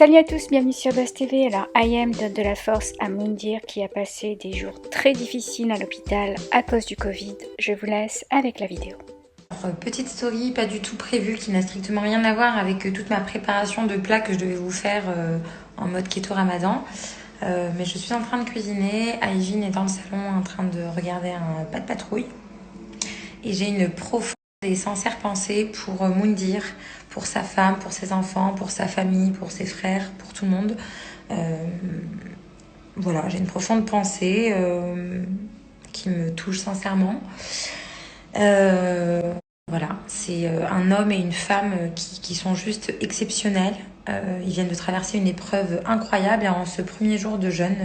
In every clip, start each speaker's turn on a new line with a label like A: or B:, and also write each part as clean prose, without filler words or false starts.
A: Salut à tous, bienvenue sur Buzz TV. Alors, IM donne de la force à Moundir qui a passé des jours très difficiles à l'hôpital à cause du Covid. Je vous laisse avec la vidéo.
B: Petite story, pas du tout prévue, qui n'a strictement rien à voir avec toute ma préparation de plats que je devais vous faire en mode keto ramadan. Mais je suis en train de cuisiner, Aïgine est dans le salon en train de regarder un pas de patrouille. Et j'ai une profonde et sincère pensée pour Moundir, pour sa femme, pour ses enfants, pour sa famille, pour ses frères, pour tout le monde. Voilà, j'ai une profonde pensée qui me touche sincèrement. Voilà, c'est un homme et une femme qui sont juste exceptionnels. Ils viennent de traverser une épreuve incroyable et en ce premier jour de jeûne,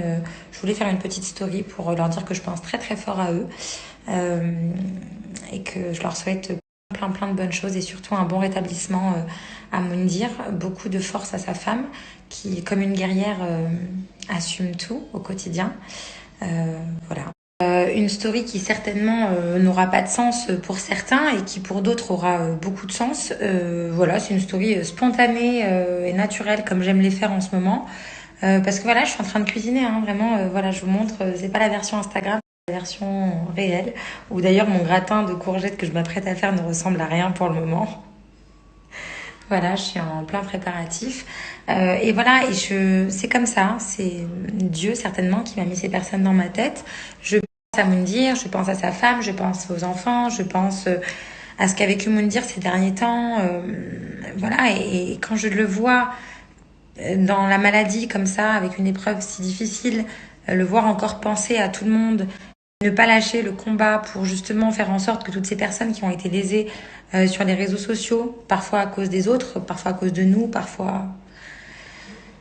B: je voulais faire une petite story pour leur dire que je pense très très fort à eux et que je leur souhaite plein de bonnes choses et surtout un bon rétablissement à Moundir, beaucoup de force à sa femme qui, comme une guerrière, assume tout au quotidien. Voilà. Une story qui certainement n'aura pas de sens pour certains et qui pour d'autres aura beaucoup de sens. Voilà, c'est une story spontanée et naturelle comme j'aime les faire en ce moment. Parce que voilà, je suis en train de cuisiner, hein, vraiment. Voilà, je vous montre, c'est pas la version Instagram, c'est la version réelle. Ou d'ailleurs, mon gratin de courgettes que je m'apprête à faire ne ressemble à rien pour le moment. Voilà, je suis en plein préparatif. Et voilà, c'est comme ça. C'est Dieu certainement qui m'a mis ces personnes dans ma tête. Je pense à Moundir, je pense à sa femme, je pense aux enfants, je pense à ce qu'a vécu Moundir ces derniers temps. Voilà, et quand je le vois dans la maladie comme ça, avec une épreuve si difficile, le voir encore penser à tout le monde, ne pas lâcher le combat pour justement faire en sorte que toutes ces personnes qui ont été lésées sur les réseaux sociaux, parfois à cause des autres, parfois à cause de nous, parfois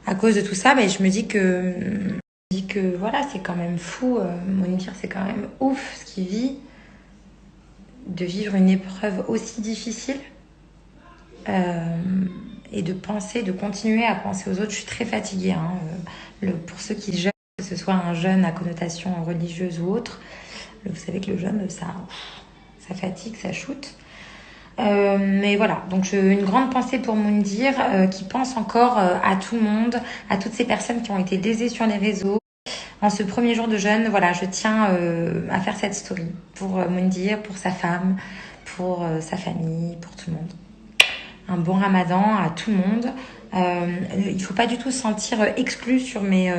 B: à cause de tout ça, mais je me dis que voilà, c'est quand même fou. Mounir, c'est quand même ouf ce qu'il vit, de vivre une épreuve aussi difficile et de continuer à penser aux autres. Je suis très fatiguée. Hein, pour ceux qui jeûnent, que ce soit un jeûne à connotation religieuse ou autre, vous savez que le jeûne, ça fatigue, ça shoot. Mais voilà, donc une grande pensée pour Moundir qui pense encore à tout le monde, à toutes ces personnes qui ont été lésées sur les réseaux. En ce premier jour de jeûne, voilà, je tiens à faire cette story pour Moundir, pour sa femme, pour sa famille, pour tout le monde. Un bon ramadan à tout le monde. Il ne faut pas du tout se sentir exclu sur mes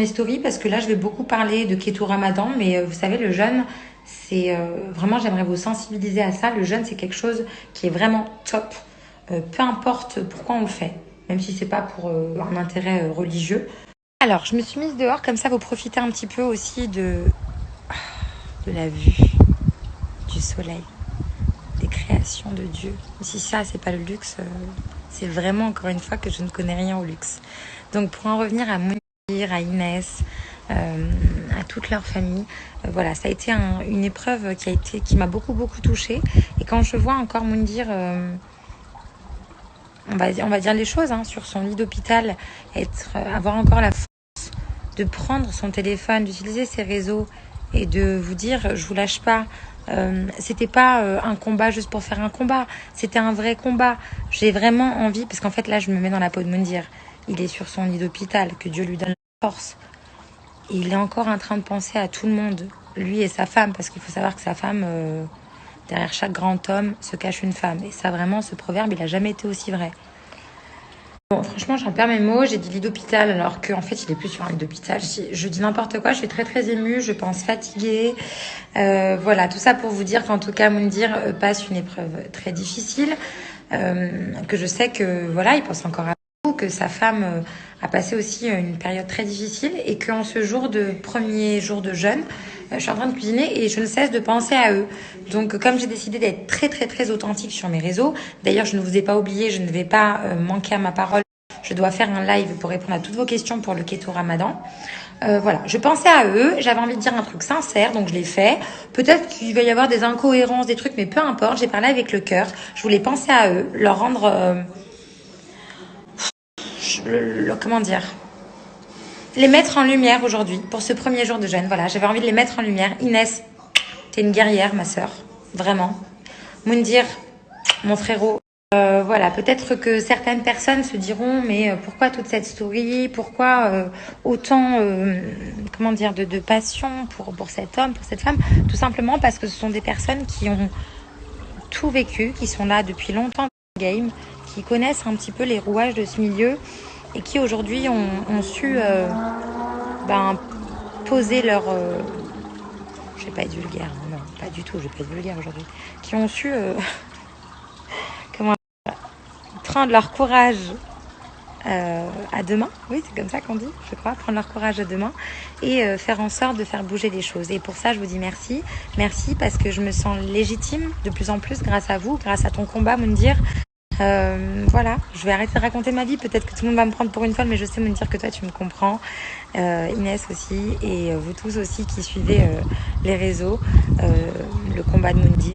B: stories parce que là, je vais beaucoup parler de keto ramadan, mais vous savez, le jeûne, c'est vraiment, j'aimerais vous sensibiliser à ça. Le jeûne, c'est quelque chose qui est vraiment top. Peu importe pourquoi on le fait, même si c'est pas pour un intérêt religieux. Alors, je me suis mise dehors, comme ça, vous profitez un petit peu aussi de la vue, du soleil, des créations de Dieu. Si ça, c'est pas le luxe, c'est vraiment, encore une fois, que je ne connais rien au luxe. Donc, pour en revenir à Mounir, à Inès, à toute leur famille, voilà, ça a été une épreuve qui m'a beaucoup touchée. Et quand je vois encore Moundir, on va dire les choses, hein, sur son lit d'hôpital, avoir encore la force de prendre son téléphone, d'utiliser ses réseaux et de vous dire je vous lâche pas. C'était pas un combat juste pour faire un combat, c'était un vrai combat. J'ai vraiment envie, parce qu'en fait là je me mets dans la peau de Moundir. Il est sur son lit d'hôpital, que Dieu lui donne la force. Et il est encore en train de penser à tout le monde, lui et sa femme, parce qu'il faut savoir que sa femme, derrière chaque grand homme se cache une femme. Et ça vraiment, ce proverbe, il a jamais été aussi vrai. Bon, franchement, j'en perds mes mots. J'ai dit lit d'hôpital alors qu'en fait, il est plus sur un lit d'hôpital. Je dis n'importe quoi. Je suis très émue. Je pense fatiguée. Voilà, tout ça pour vous dire qu'en tout cas, Moundir passe une épreuve très difficile. Que je sais que voilà, il pense encore à vous, que sa femme a passé aussi une période très difficile et qu'en ce premier jour de jeûne, je suis en train de cuisiner et je ne cesse de penser à eux. Donc, comme j'ai décidé d'être très authentique sur mes réseaux, d'ailleurs, je ne vous ai pas oublié, je ne vais pas manquer à ma parole. Je dois faire un live pour répondre à toutes vos questions pour le keto ramadan. Voilà, je pensais à eux, j'avais envie de dire un truc sincère, donc je l'ai fait. Peut-être qu'il va y avoir des incohérences, des trucs, mais peu importe, j'ai parlé avec le cœur. Je voulais penser à eux, leur rendre... comment dire, les mettre en lumière aujourd'hui pour ce premier jour de jeûne. Voilà, j'avais envie de les mettre en lumière. Inès, t'es une guerrière, ma sœur, vraiment. Moundir, mon frérot, Voilà, peut-être que certaines personnes se diront mais pourquoi toute cette story, pourquoi autant comment dire de passion pour cet homme, pour cette femme, tout simplement parce que ce sont des personnes qui ont tout vécu, qui sont là depuis longtemps dans le game, qui connaissent un petit peu les rouages de ce milieu et qui aujourd'hui ont su poser leur je vais pas être vulgaire, non, pas du tout, je vais pas être vulgaire aujourd'hui, qui ont su comment prendre leur courage à deux mains, oui c'est comme ça qu'on dit, je crois, prendre leur courage à deux mains et faire en sorte de faire bouger les choses. Et pour ça je vous dis merci, merci parce que je me sens légitime de plus en plus grâce à vous, grâce à ton combat Moundir. Voilà, je vais arrêter de raconter ma vie, peut-être que tout le monde va me prendre pour une folle, mais je sais Moundir que toi tu me comprends, Inès aussi et vous tous aussi qui suivez les réseaux, le combat de Moundir.